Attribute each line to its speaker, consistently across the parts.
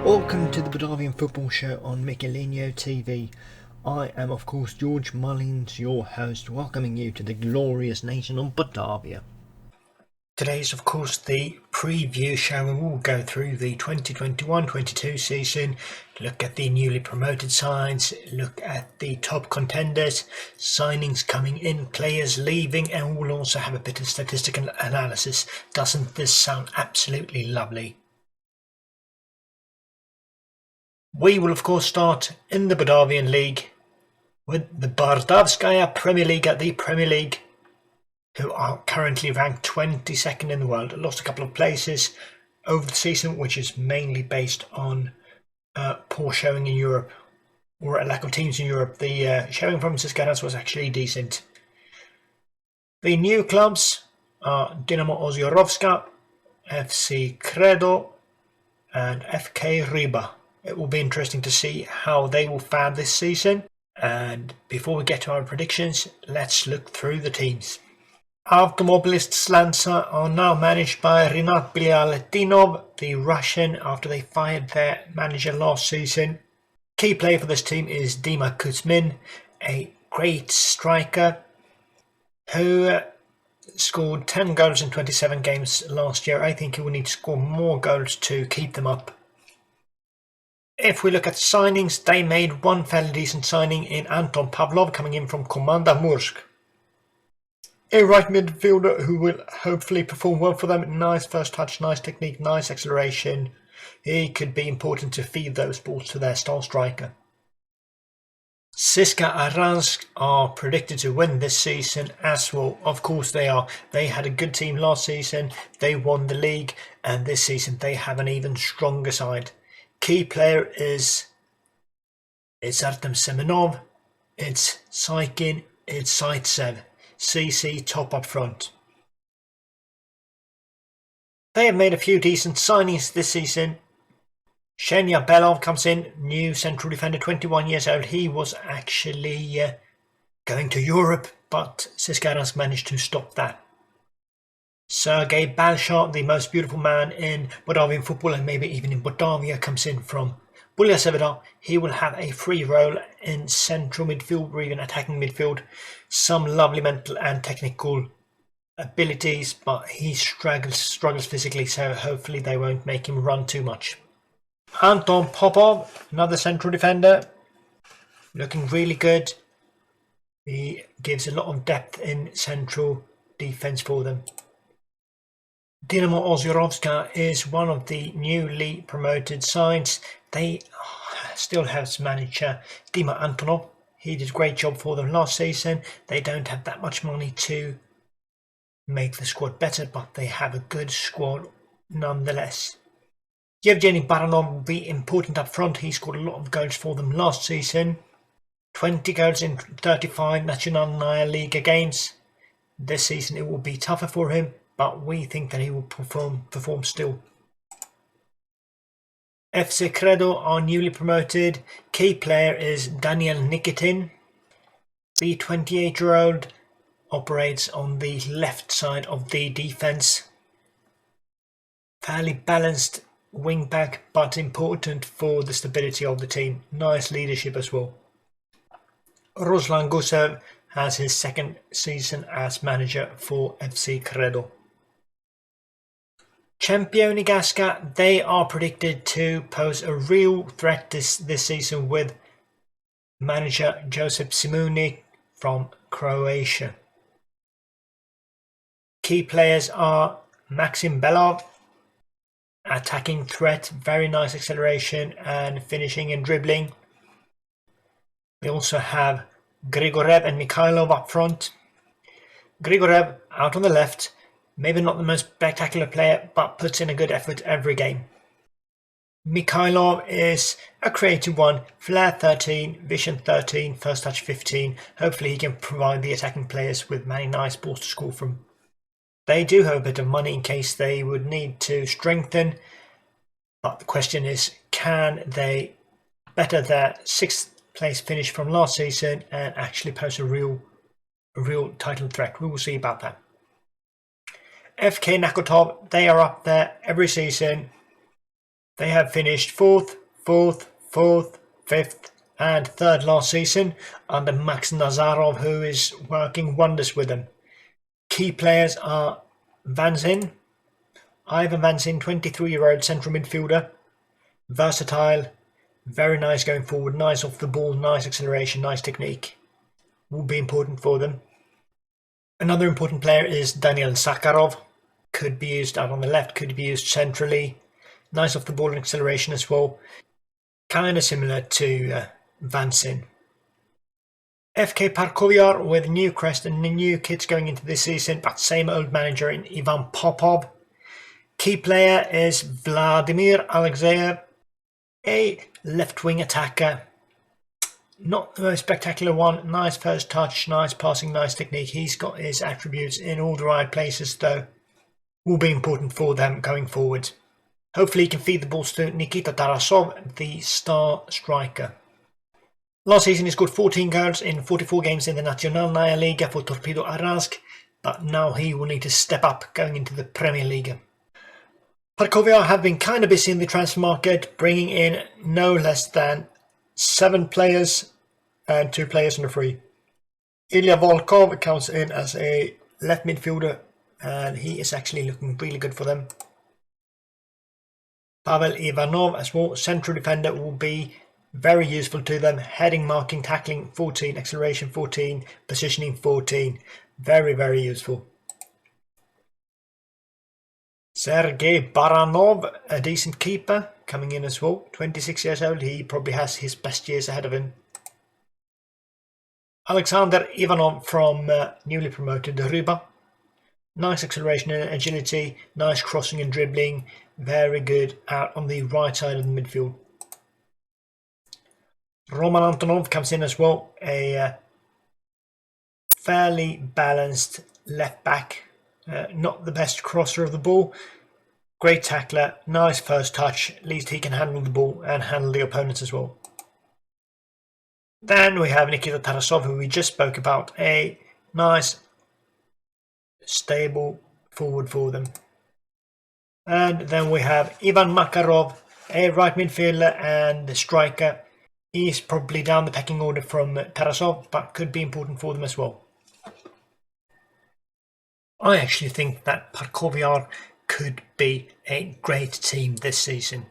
Speaker 1: Welcome to the Bordavian Football Show on MikaelinhoTV. I am of course George Mullins, your host, welcoming you to the glorious nation of Bordavia. Today is of course the preview show and we'll go through the 2021-22 season, look at the newly promoted sides, look at the top contenders, signings coming in, players leaving, and we'll also have a bit of statistical analysis. Doesn't this sound absolutely lovely? We will of course start in the Bordavian League with the Bardovskaya Premier League, the Premier League, who are currently ranked 22nd in the world. Lost a couple of places over the season, which is mainly based on poor showing in Europe, or a lack of teams in Europe. The showing from Ciscaras was actually decent. The new clubs are Dynamo Oziorovska, FC Credo, and FK Riba. It will be interesting to see how they will fare this season. And before we get to our predictions, let's look through the teams. Automobilists Lanza are now managed by Rinat Bialyatinov, the Russian, after they fired their manager last season. Key player for this team is Dima Kuzmin, a great striker who scored 10 goals in 27 games last year. I think he will need to score more goals to keep them up. If we look at signings, they made one fairly decent signing in Anton Pavlov, coming in from Komanda Mursk. A right midfielder who will hopefully perform well for them. Nice first touch, nice technique, nice acceleration. He could be important to feed those balls to their star striker. CSKA Aransk are predicted to win this season as well. Of course they are. They had a good team last season. They won the league, and this season they have an even stronger side. Key player is Artem Semenov, it's Saikin, it's Zaitsev. CC top up front. They have made a few decent signings this season. Shenya Belov comes in, new central defender, 21 years old. He was actually going to Europe, but CSKA managed to stop that. Sergei Balshar, the most beautiful man in Bordavian football and maybe even in Bordavia, comes in from Bulia Seveda. He will have a free role in central midfield or even attacking midfield. Some lovely mental and technical abilities, but he struggles physically, so hopefully they won't make him run too much. Anton Popov, another central defender, looking really good. He gives a lot of depth in central defense for them. Dynamo Oziorovska is one of the newly promoted sides. They still have manager Dima Antonov. He did a great job for them last season. They don't have that much money to make the squad better, but they have a good squad nonetheless. Yevgeny Baranov will be important up front. He scored a lot of goals for them last season. 20 goals in 35 Națională Liga games. This season it will be tougher for him, but we think that he will perform still. FC Credo are newly promoted. Key player is Daniel Nikitin. The 28-year-old operates on the left side of the defense. Fairly balanced wing back, but important for the stability of the team. Nice leadership as well. Ruslan Gusev has his second season as manager for FC Credo. Championi Gaska, they are predicted to pose a real threat this season with manager Josip Simunic from Croatia. Key players are Maxim Belov, attacking threat, very nice acceleration and finishing and dribbling. They also have Grigorev and Mikhailov up front. Grigorev out on the left. Maybe not the most spectacular player, but puts in a good effort every game. Mikhailov is a creative one, flair 13, vision 13, first touch 15. Hopefully he can provide the attacking players with many nice balls to score from. They do have a bit of money in case they would need to strengthen, but the question is, can they better their 6th place finish from last season and actually pose a real title threat? We will see about that. FK Nakotov, they are up there every season. They have finished 4th, 4th, 4th, 5th and 3rd last season under Max Nazarov, who is working wonders with them. Key players are Ivan Vanzin, 23-year-old central midfielder, versatile, very nice going forward, nice off the ball, nice acceleration, nice technique. Will be important for them. Another important player is Daniel Makarov. Could be used out on the left, could be used centrally. Nice off the ball and acceleration as well. Kind of similar to Vanzin. FK Parkovyar with new crest and new kits going into this season, but same old manager in Ivan Popov. Key player is Vladimir Alexeyev, a left-wing attacker. Not the most spectacular one. Nice first touch, nice passing, nice technique. He's got his attributes in all the right places, though. Will be important for them going forward. Hopefully he can feed the balls to Nikita Tarasov, the star striker. Last season he scored 14 goals in 44 games in the Naționalная Liga for Torpedo Arhansk, but now he will need to step up going into the Premier League. Parkovyar have been kind of busy in the transfer market, bringing in no less than 7 players and 2 players on a free. Ilya Volkov comes in as a left midfielder and he is actually looking really good for them. Pavel Ivanov as well, central defender, will be very useful to them. Heading, marking, tackling 14, acceleration 14, positioning 14. Very, very useful. Sergei Baranov, a decent keeper, coming in as well. 26 years old, he probably has his best years ahead of him. Alexander Ivanov from newly promoted Ryba. Nice acceleration and agility, nice crossing and dribbling, very good out on the right side of the midfield. Roman Antonov comes in as well, a fairly balanced left back, not the best crosser of the ball, great tackler, nice first touch, at least he can handle the ball and handle the opponents as well. Then we have Nikita Tarasov, who we just spoke about, a nice stable forward for them. And then we have Ivan Makarov, a right midfielder and striker. He's probably down the pecking order from Tarasov, but could be important for them as well. I actually think that Parkovyar could be a great team this season.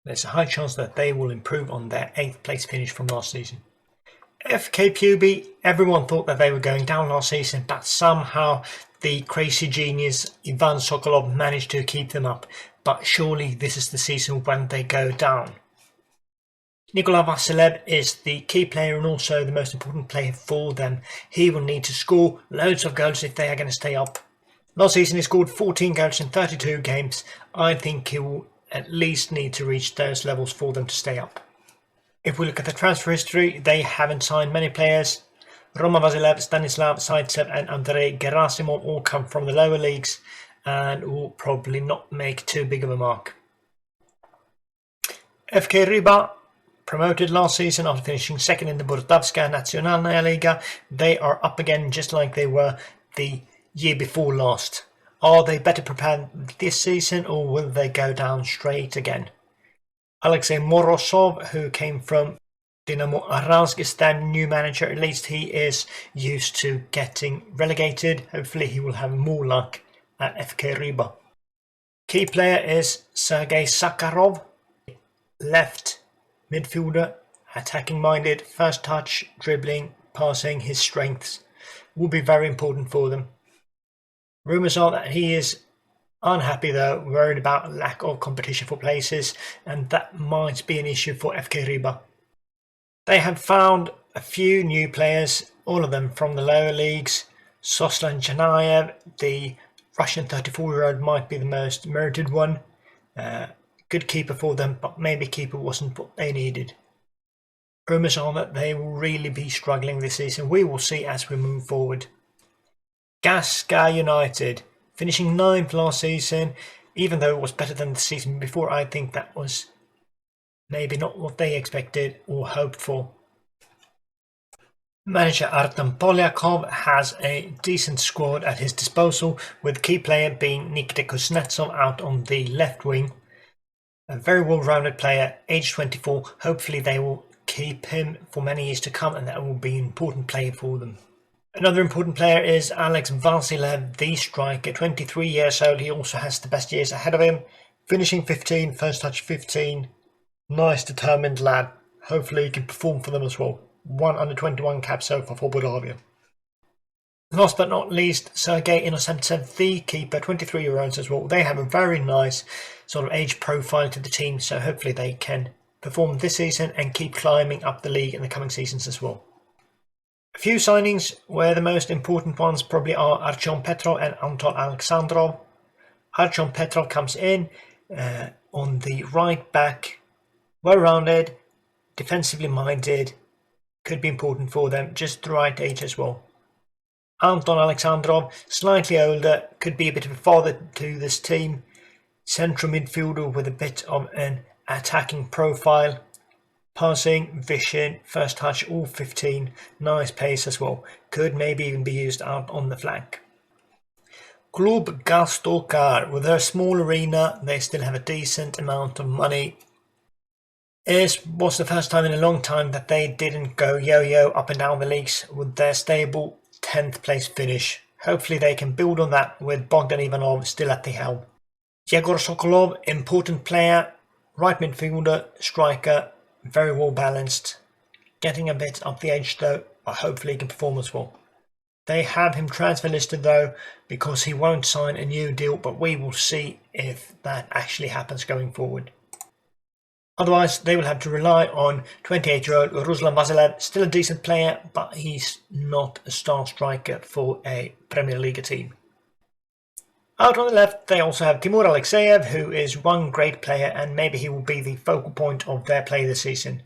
Speaker 1: There's a high chance that they will improve on their 8th place finish from last season. FK Puby, everyone thought that they were going down last season, but somehow the crazy genius Ivan Sokolov managed to keep them up. But surely this is the season when they go down. Nikolai Vasilev is the key player and also the most important player for them. He will need to score loads of goals if they are going to stay up. Last season he scored 14 goals in 32 games. I think he will at least need to reach those levels for them to stay up. If we look at the transfer history, they haven't signed many players. Roman Vasilev, Stanislav Zaitsev and Andrei Gerasimov all come from the lower leagues and will probably not make too big of a mark. FK Ryba, promoted last season after finishing 2nd in the Bordavskaya Naționalная Liga. They are up again just like they were the year before last. Are they better prepared this season or will they go down straight again? Alexei Morozov, who came from Dynamo Arhansk, is their new manager. At least he is used to getting relegated. Hopefully he will have more luck at FK Ryba. Key player is Sergei Sakharov, left midfielder, attacking minded, first touch, dribbling, passing, his strengths will be very important for them. Rumours are that he is unhappy though, worried about lack of competition for places, and that might be an issue for FK Ryba. They have found a few new players, all of them from the lower leagues. Soslan Chanayev, the Russian 34-year-old, might be the most merited one. Good keeper for them, but maybe keeper wasn't what they needed. Rumours are that they will really be struggling this season. We will see as we move forward. Bardovskaya United, finishing 9th last season, even though it was better than the season before. I think that was maybe not what they expected or hoped for. Manager Artem Polyakov has a decent squad at his disposal, with key player being Nikita Kuznetsov out on the left wing. A very well-rounded player, age 24. Hopefully they will keep him for many years to come, and that will be an important player for them. Another important player is Alex Vasilev, the striker, 23 years old. He also has the best years ahead of him. Finishing 15, first touch 15. Nice, determined lad. Hopefully he can perform for them as well. 1 under 21 cap so far for Bordavia. Last but not least, Sergei Innocentsev, the keeper, 23-year-olds as well. They have a very nice sort of age profile to the team, so hopefully they can perform this season and keep climbing up the league in the coming seasons as well. A few signings where the most important ones probably are Artyom Petrov and Anton Alexandrov. Artyom Petrov comes in on the right back, well-rounded, defensively minded, could be important for them, just the right age as well. Anton Alexandrov, slightly older, could be a bit of a father to this team. Central midfielder with a bit of an attacking profile. Passing, vision, first touch, all 15. Nice pace as well. Could maybe even be used out on the flank. Klub Gastokar, with their small arena, they still have a decent amount of money. It was the first time in a long time that they didn't go yo-yo up and down the leagues with their stable 10th place finish. Hopefully they can build on that with Bogdan Ivanov still at the helm. Yegor Sokolov, important player, right midfielder, striker, very well balanced. Getting a bit up the edge though, but hopefully he can perform as well. They have him transfer listed though, because he won't sign a new deal, but we will see if that actually happens going forward. Otherwise, they will have to rely on 28-year-old Ruslan Vasilev, still a decent player, but he's not a star striker for a Premier League team. Out on the left, they also have Timur Alexeyev, who is one great player, and maybe he will be the focal point of their play this season.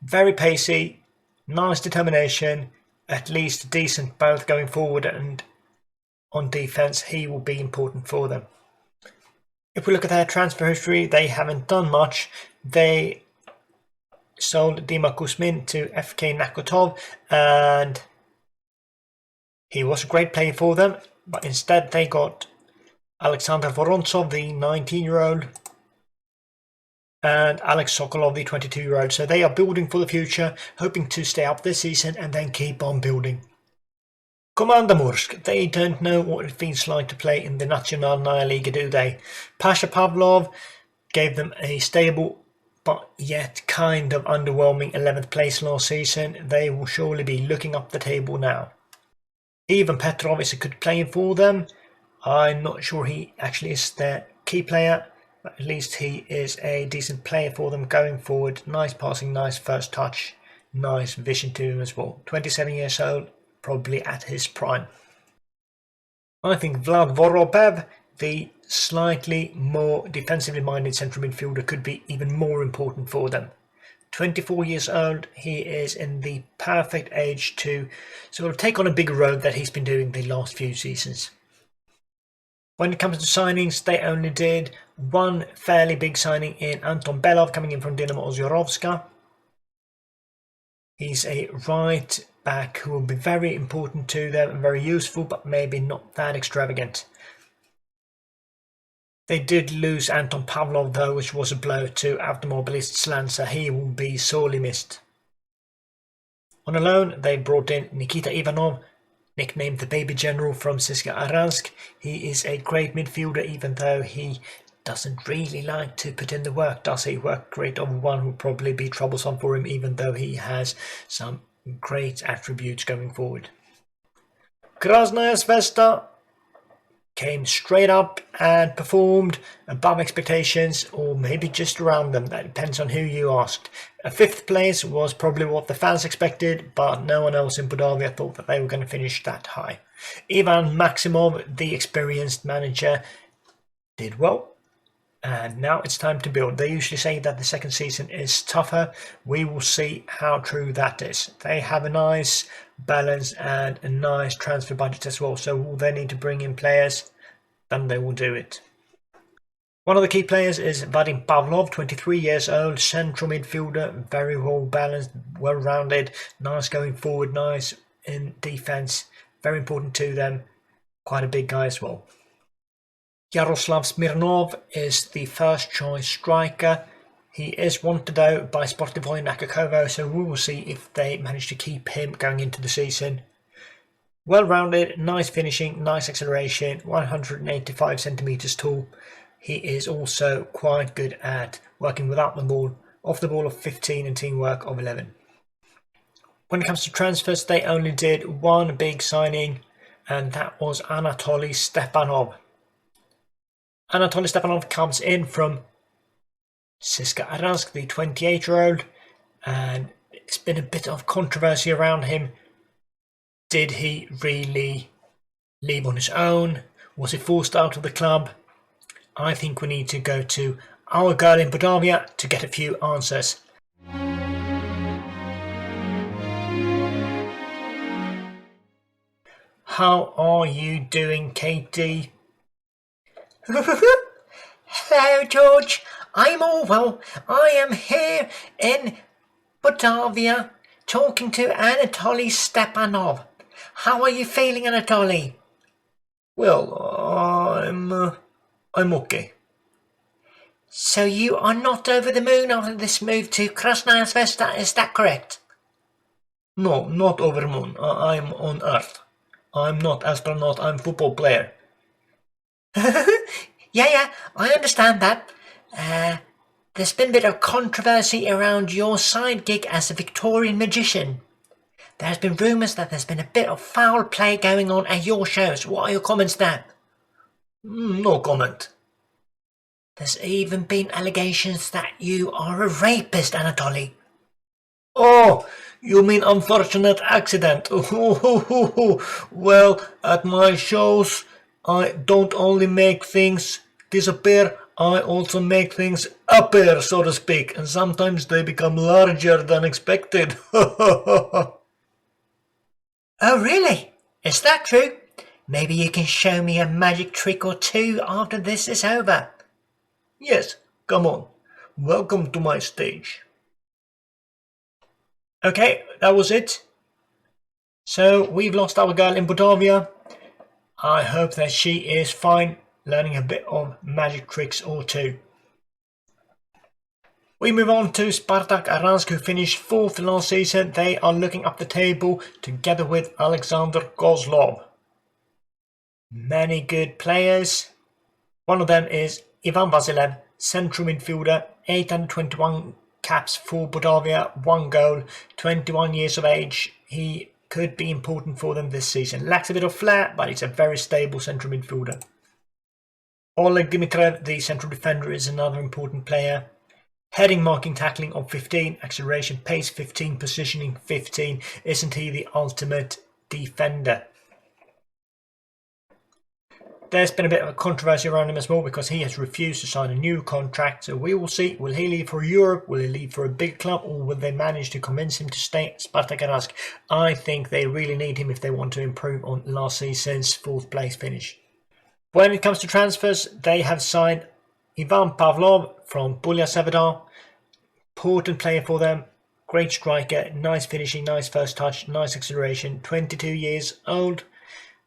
Speaker 1: Very pacey, nice determination, at least decent both going forward and on defense. He will be important for them. If we look at their transfer history, they haven't done much. They sold Dima Kuzmin to FK Nakotov, and he was a great player for them, but instead they got Alexander Vorontsov, the 19-year-old, and Alex Sokolov, the 22-year-old. So they are building for the future, hoping to stay up this season and then keep on building. Komandamursk, they don't know what it feels like to play in the Nationalnaya Liga, do they? Pasha Pavlov gave them a stable but yet kind of underwhelming 11th place last season. They will surely be looking up the table now. Ivan Petrov is a good player for them. I'm not sure he actually is their key player, but at least he is a decent player for them going forward. Nice passing, nice first touch, nice vision to him as well. 27 years old, probably at his prime. I think Vlad Vorobev, the slightly more defensively minded central midfielder, could be even more important for them. 24 years old, he is in the perfect age to sort of take on a bigger role that he's been doing the last few seasons. When it comes to signings, they only did one fairly big signing in Anton Belov, coming in from Dynamo Ozyorovska. He's a right back who will be very important to them and very useful, but maybe not that extravagant. They did lose Anton Pavlov though, which was a blow to Automobilist Slanza. He will be sorely missed. On a loan, they brought in Nikita Ivanov, nicknamed the Baby General from CSKA Aransk. He is a great midfielder, even though he doesn't really like to put in the work, does he? Work rate of 1 will probably be troublesome for him, even though he has some great attributes going forward. Krasnaya Zvezda came straight up and performed above expectations, or maybe just around them. That depends on who you asked. A 5th place was probably what the fans expected, but no one else in Bordavia thought that they were going to finish that high. Ivan Maximov, the experienced manager, did well. And now it's time to build. They usually say that the second season is tougher. We will see how true that is. They have a nice balance and a nice transfer budget as well. So will they need to bring in players? Then they will do it. One of the key players is Vadim Pavlov, 23 years old, central midfielder, very well balanced, well rounded, nice going forward, nice in defense, very important to them. Quite a big guy as well. Yaroslav Smirnov is the first choice striker. He is wanted out by Sportivoy Nakakovo, so we will see if they manage to keep him going into the season. Well-rounded, nice finishing, nice acceleration, 185 centimeters tall. He is also quite good at working without the ball, off the ball of 15 and teamwork of 11. When it comes to transfers, they only did one big signing, and that was Anatoly Stepanov. Anatoly Stepanov comes in from CSKA Aransk, the 28-year-old, and it's been a bit of controversy around him. Did he really leave on his own? Was he forced out of the club? I think we need to go to our girl in Bordavia to get a few answers. How are you doing, Katy?
Speaker 2: Hello, George. I'm all well. I am here in Bordavia talking to Anatoly Stepanov. How are you feeling, Anatoly?
Speaker 1: Well, I'm okay.
Speaker 2: So you are not over the moon after this move to Krasnaya Zvezda, is that correct?
Speaker 1: No, not over the moon. I'm on Earth. I'm not astronaut, I'm football player.
Speaker 2: Yeah, I understand that. There's been a bit of controversy around your side gig as a Victorian magician. There's been rumours that there's been a bit of foul play going on at your shows. What are your comments there?
Speaker 1: No comment.
Speaker 2: There's even been allegations that you are a rapist, Anatoly.
Speaker 1: Oh, you mean unfortunate accident? Well, at my shows, I don't only make things disappear, I also make things appear, so to speak, and sometimes they become larger than expected.
Speaker 2: Oh, really? Is that true? Maybe you can show me a magic trick or two after this is over.
Speaker 1: Yes, come on. Welcome to my stage. Okay, that was it. So we've lost our girl in Bordavia. I hope that she is fine, learning a bit of magic tricks or two. We move on to Spartak Aransk, who finished 4th last season. They are looking up the table together with Alexander Kozlov. Many good players. One of them is Ivan Vasilev, central midfielder, 821 caps for Bordavia, 1 goal, 21 years of age. He could be important for them this season. Lacks a bit of flair, but he's a very stable central midfielder. Oleg Dimitrov, the central defender, is another important player. Heading, marking, tackling of 15, acceleration, pace 15, positioning 15. Isn't he the ultimate defender? There's been a bit of a controversy around him as well because he has refused to sign a new contract. So we will see, will he leave for Europe, will he leave for a big club, or will they manage to convince him to stay at Spartak Aransk? I think they really need him if they want to improve on last season's 4th place finish. When it comes to transfers, they have signed Ivan Pavlov from Bulya Sevedar. Important player for them, great striker, nice finishing, nice first touch, nice acceleration, 22 years old.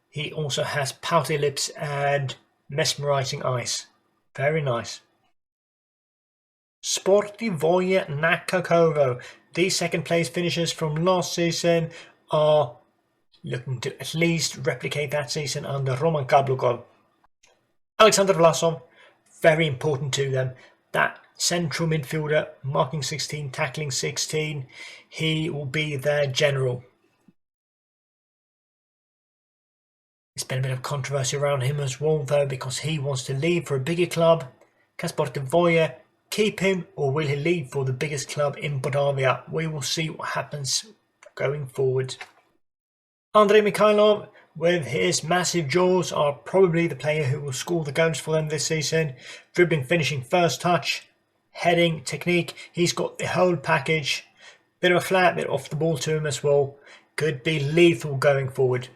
Speaker 1: He also has pouty lips and mesmerizing eyes. Very nice. Sportivoy Nakakovo. These 2nd place finishers from last season are looking to at least replicate that season under Roman Kablukov. Alexander Vlasov, very important to them. That central midfielder, marking 16, tackling 16. He will be their general. There's been a bit of controversy around him as well, though, because he wants to leave for a bigger club. Can Sportivoy keep him, or will he leave for the biggest club in Bordavia? We will see what happens going forward. Andrei Mikhailov, with his massive jaws, are probably the player who will score the goals for them this season. Dribbling, finishing, first touch, heading, technique. He's got the whole package. Bit of a flat, bit off the ball to him as well. Could be lethal going forward.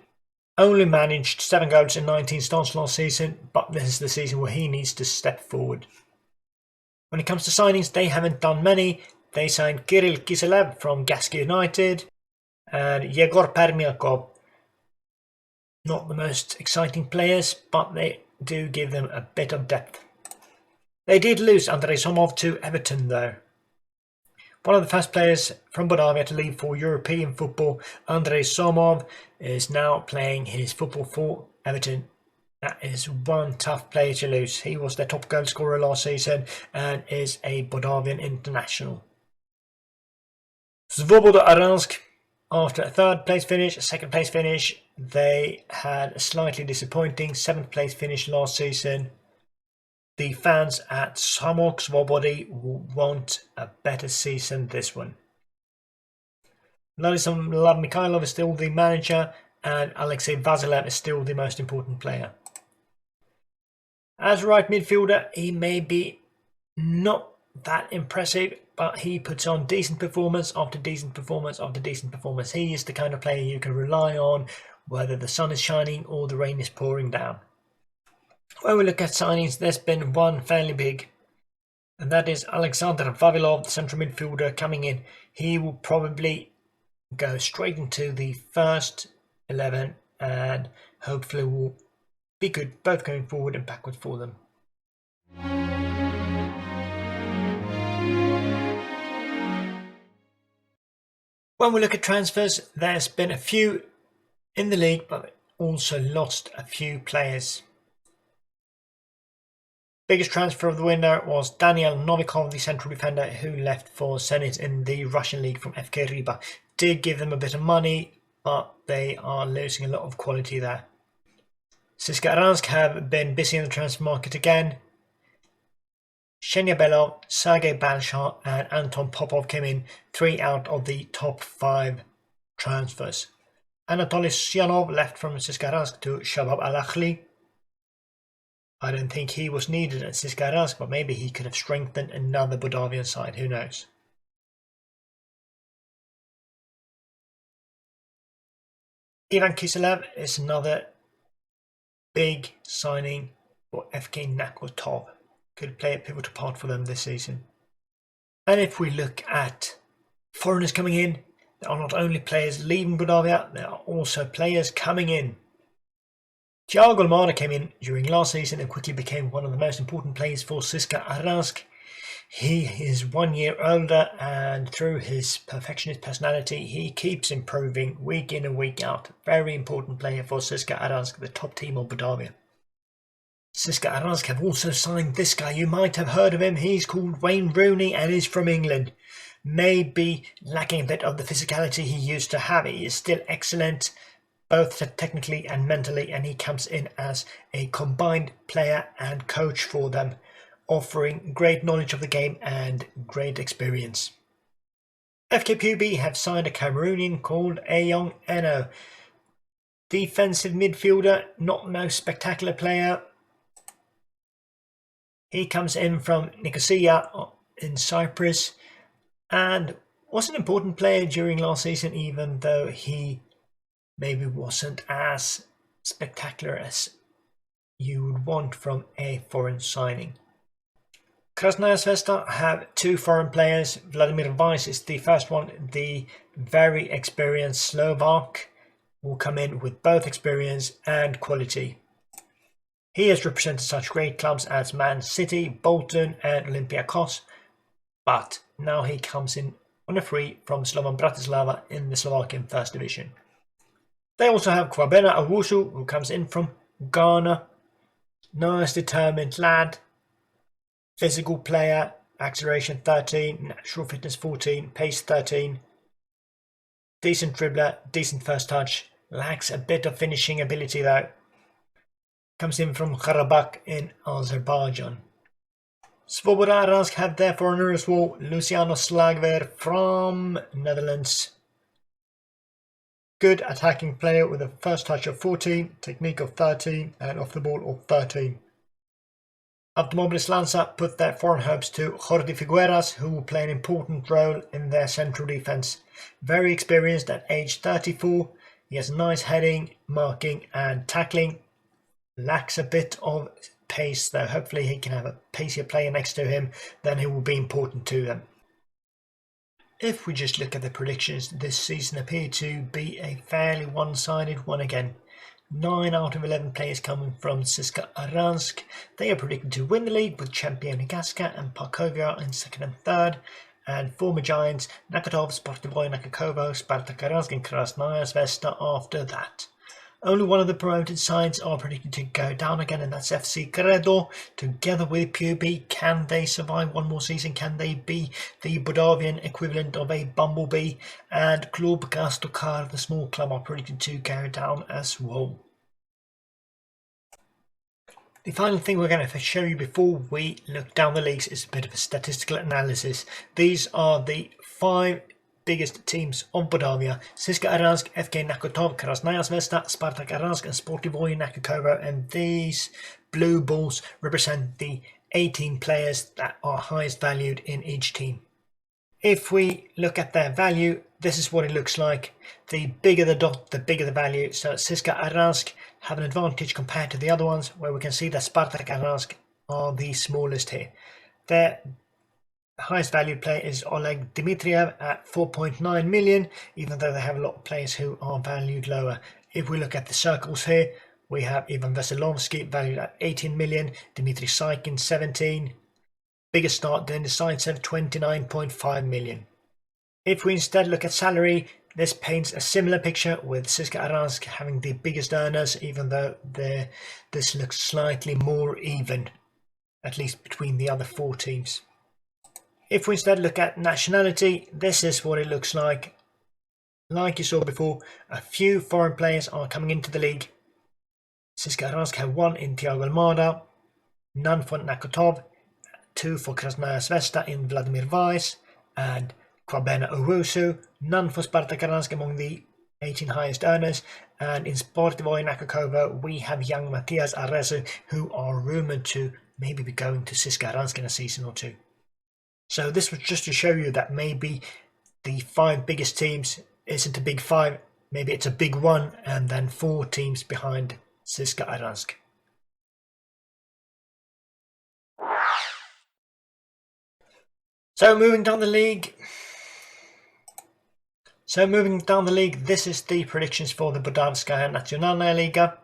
Speaker 1: Only managed 7 goals in 19 starts last season, but this is the season where he needs to step forward. When it comes to signings, they haven't done many. They signed Kirill Kiselev from Gaska United and Yegor Permiakov. Not the most exciting players, but they do give them a bit of depth. They did lose Andrei Somov to Everton though. One of the first players from Bordavia to leave for European football, Andrei Somov, is now playing his football for Everton. That is one tough player to lose. He was their top goal scorer last season and is a Bordavian international. Svoboda Aransk, after a third place finish, a second place finish, they had a slightly disappointing 7th place finish last season. The fans at Samok Svobody want a better season this one. Vladislav Mikhailov is still the manager and Alexei Vasilev is still the most important player. As right midfielder, he may be not that impressive, but he puts on decent performance after decent performance after decent performance. He is the kind of player you can rely on whether the sun is shining or the rain is pouring down. When we look at signings, there's been one fairly big, and that is Alexander Vavilov, the central midfielder, coming in. He will probably go straight into the first 11 and hopefully will be good both going forward and backward for them. When we look at transfers, there's been a few in the league, but also lost a few players. Biggest transfer of the winter was Daniel Novikov, the central defender who left for Zenit in the Russian league from FK Riba. Did give them a bit of money, but they are losing a lot of quality there. CSKA Ransk have been busy in the transfer market again. Shenya Belov, Sergei Balshar and Anton Popov came in, 3 out of the top 5 transfers. Anatoly Syanov left from CSKA Ransk to Shabab Al-Akhli. I don't think he was needed at CSKA Ransk, but maybe he could have strengthened another Bordavian side, who knows. Ivan Kiselev is another big signing for FK Nakotov. Could play a pivotal part for them this season. And if we look at foreigners coming in, there are not only players leaving Bordavia, there are also players coming in. Thiago Almada came in during last season and quickly became one of the most important players for CSKA Ransk. He is 1 year older and through his perfectionist personality, he keeps improving week in and week out. Very important player for CSKA Ransk, the top team of Bordavia. CSKA Ransk have also signed this guy. You might have heard of him. He's called Wayne Rooney and is from England. Maybe lacking a bit of the physicality he used to have. He is still excellent, both technically and mentally, and he comes in as a combined player and coach for them, offering great knowledge of the game and great experience. FKPUB have signed a Cameroonian called Ayong Eno. Defensive midfielder, not most spectacular player. He comes in from Nicosia in Cyprus and was an important player during last season, even though he maybe wasn't as spectacular as you would want from a foreign signing. Krasnaya Zvezda have 2 foreign players. Vladimir Weiss is the first one. The very experienced Slovak will come in with both experience and quality. He has represented such great clubs as Man City, Bolton and Olympiacos, but now he comes in on a free from Slovan Bratislava in the Slovakian First Division. They also have Kwabena Owusu, who comes in from Ghana. Nice determined lad, physical player, acceleration 13, natural fitness 14, pace 13. Decent dribbler, decent first touch, lacks a bit of finishing ability though. Comes in from Karabakh in Azerbaijan. Svoboda Ransk have their foreigner as well, Luciano Slagver from Netherlands. Good attacking player with a first touch of 14, technique of 13 and off the ball of 13. Automobilis Lanza put their foreign hopes to Jordi Figueras, who will play an important role in their central defense. Very experienced at age 34, he has nice heading, marking and tackling. Lacks a bit of pace though. Hopefully he can have a pacier player next to him, then he will be important to them. If we just look at the predictions, this season appear to be a fairly one-sided one again. 9 out of 11 players coming from CSKA Aransk. They are predicted to win the league with champion Gaska and Parkovia in second and third. And former giants Nakatov, Sportivoy Nakakovo, Spartak Aransk and Krasnaya Zvezda after that. Only one of the promoted sides are predicted to go down again, and that's FC Credo, together with PUB. Can they survive one more season? Can they be the Bordavian equivalent of a Bumblebee? And Klub Gastokar, the small club, are predicted to go down as well. The final thing we're going to show you before we look down the leagues is a bit of a statistical analysis. These are the 5 biggest teams of Bordavia: CSKA Aransk, FK Nakotov, Krasnaya Zvezda, Spartak Aransk and Sportivoy Nakakovo, and these blue balls represent the 18 players that are highest valued in each team. If we look at their value, this is what it looks like. The bigger the dot, the bigger the value. So CSKA Aransk have an advantage compared to the other ones, where we can see that Spartak Aransk are the smallest here. Their highest valued player is Oleg Dmitriev at 4.9 million, even though they have a lot of players who are valued lower. If we look at the circles here, we have Ivan Vasilovsky valued at 18 million, Dmitry Saikin 17, biggest start then the Zaitsev 29.5 million. If we instead look at salary, this paints a similar picture, with CSKA Aransk having the biggest earners, even though this looks slightly more even, at least between the other 4 teams. If we instead look at nationality, this is what it looks like. Like you saw before, a few foreign players are coming into the league. CSKA Aransk have 1 in Thiago Almada, none for Nakotov, 2 for Krasnaya Zvezda in Vladimir Weiss and Kwabena Owusu, none for Spartak Aransk among the 18 highest earners, and in Sportivoy Nakakovo we have young Matias Arezu, who are rumoured to maybe be going to CSKA Aransk in a season or 2. So this was just to show you that maybe the 5 biggest teams isn't a big 5, maybe it's a big 1 and then 4 teams behind CSKA Aransk. So moving down the league, this is the predictions for the Bardovskaya Nacionalная Liga.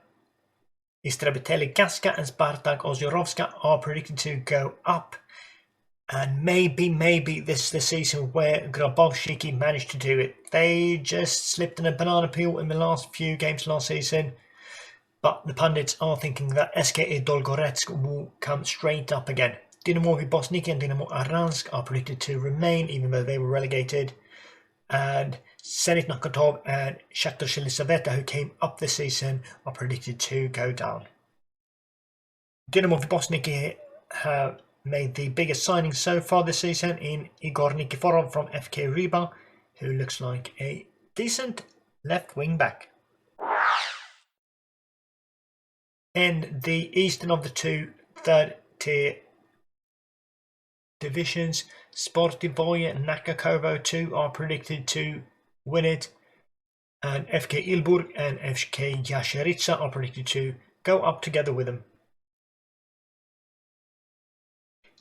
Speaker 1: Istrebiteli Gaska and Spartak Ozyorovska are predicted to go up. And maybe this is the season where Grabovshiki managed to do it. They just slipped in a banana peel in the last few games last season. But the pundits are thinking that SKA Dolgoretsk will come straight up again. Dinamo Vibosniki and Dinamo Aransk are predicted to remain, even though they were relegated. And Zenit Nakotov and Shakhtar Yelizaveta, who came up this season, are predicted to go down. Dinamo Vibosniki have made the biggest signing so far this season in Igor Nikiforov from FK Riba, who looks like a decent left wing back. In the eastern of the 2 third-tier divisions, Sportivoy and Nakakovo 2 are predicted to win it, and FK Ilburg and FK Jasheritsa are predicted to go up together with them.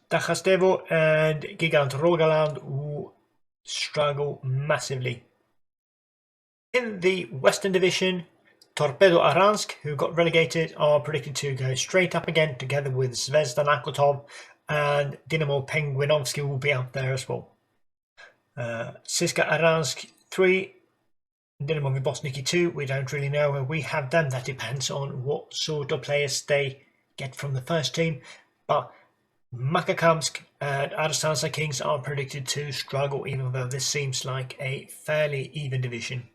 Speaker 1: Takhastevo and Gigant Rogaland will struggle massively. In the Western Division, Torpedo Aransk, who got relegated, are predicted to go straight up again, together with Zvezda Nakotov, and Dinamo Penguinovsky will be up there as well. CSKA Aransk 3, Dinamo Vibosniki 2, we don't really know where we have them. That depends on what sort of players they get from the first team. But Makakamsk and Arsansa Kings are predicted to struggle, even though this seems like a fairly even division.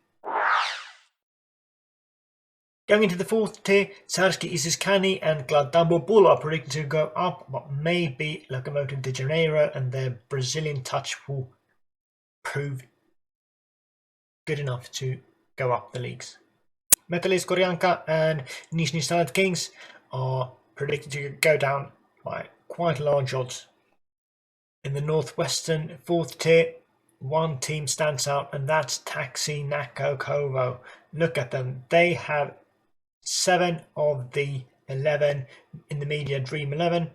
Speaker 1: Going into the 4th tier, Tsarsky Isiskani and Gladambo Bull are predicted to go up, but maybe Lokomotiv de Janeiro and their Brazilian touch will prove good enough to go up the leagues. Metalist Koryanka and Nizhny Novgorod Kings are predicted to go down by quite large odds. In the Northwestern 4th tier, one team stands out, and that's Taxi Nakokovo. Look at them. They have 7 of the 11 in the media Dream 11.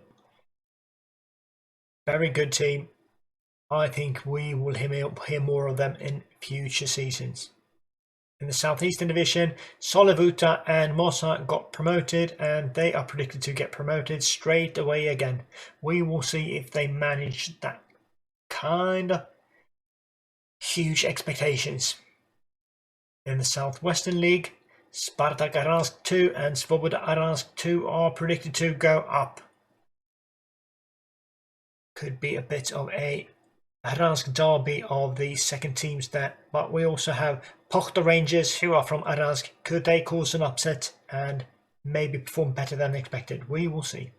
Speaker 1: Very good team. I think we will hear more of them in future seasons. In the Southeastern Division, Solivuta and Mossa got promoted, and they are predicted to get promoted straight away again. We will see if they manage that kind of huge expectations. In the Southwestern League, Spartak Aransk 2 and Svoboda Aransk 2 are predicted to go up. Could be a bit of a Aransk derby of the second teams there, but we also have Pohta Rangers, who are from Aransk. Could they cause an upset and maybe perform better than expected? We will see.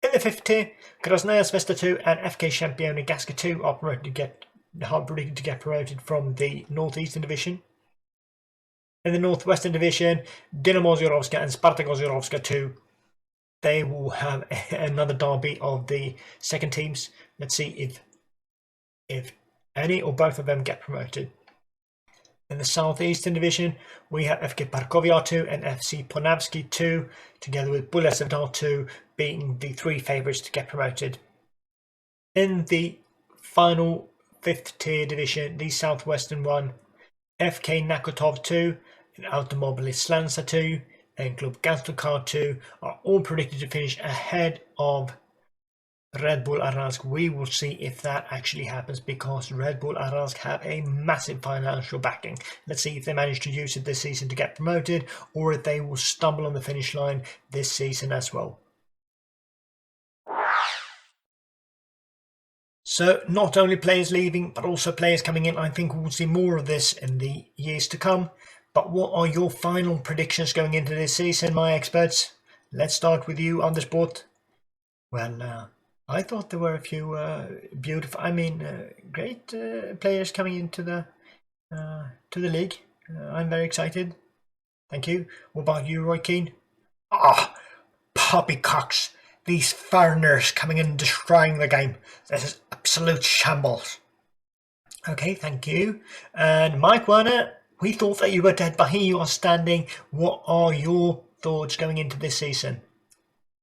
Speaker 1: In the fifth tier, Krasnaya Zvezda 2 and FK Championi Gaska 2 are predicted to get promoted from the Northeastern Division. In the Northwestern Division, Dynamo Ozyrovska and Spartak Ozyrovska 2. They will have another derby of the second teams. Let's see if any or both of them get promoted. In the Southeastern Division, we have FK Parkovia 2 and FC Ponavsky 2, together with Bulesevdal 2 being the three favourites to get promoted. In the final fifth tier division, the Southwestern one, FK Nakotov 2 and Automobilis Slanza 2 and Club Gazlokar 2 are all predicted to finish ahead of Red Bull Aransk. We will see if that actually happens, because Red Bull Aransk have a massive financial backing. Let's see if they manage to use it this season to get promoted, or if they will stumble on the finish line this season as well. So not only players leaving, but also players coming in. I think we'll see more of this in the years to come. But what are your final predictions going into this season, my experts? Let's start with you, Anders Bååth. Well, I thought there were a few great players coming into the league. I'm very excited. Thank you. What about you, Roy Keane? Poppycocks. These foreigners coming in and destroying the game. This is absolute shambles. Okay, thank you. And Mike Werner, we thought that you were dead, but here you are standing. What are your thoughts going into this season?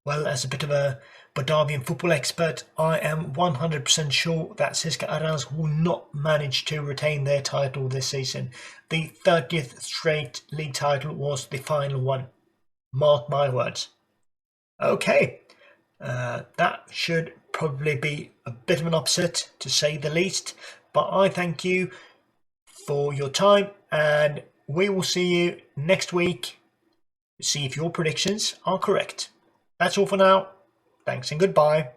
Speaker 1: Well, as a bit of a Bordavian football expert, I am 100% sure that CSKA Aransk will not manage to retain their title this season. The 30th straight league title was the final one. Mark my words. Okay, that should probably be a bit of an upset, to say the least. But I thank you for your time, and we will see you next week to see if your predictions are correct. That's all for now. Thanks and goodbye.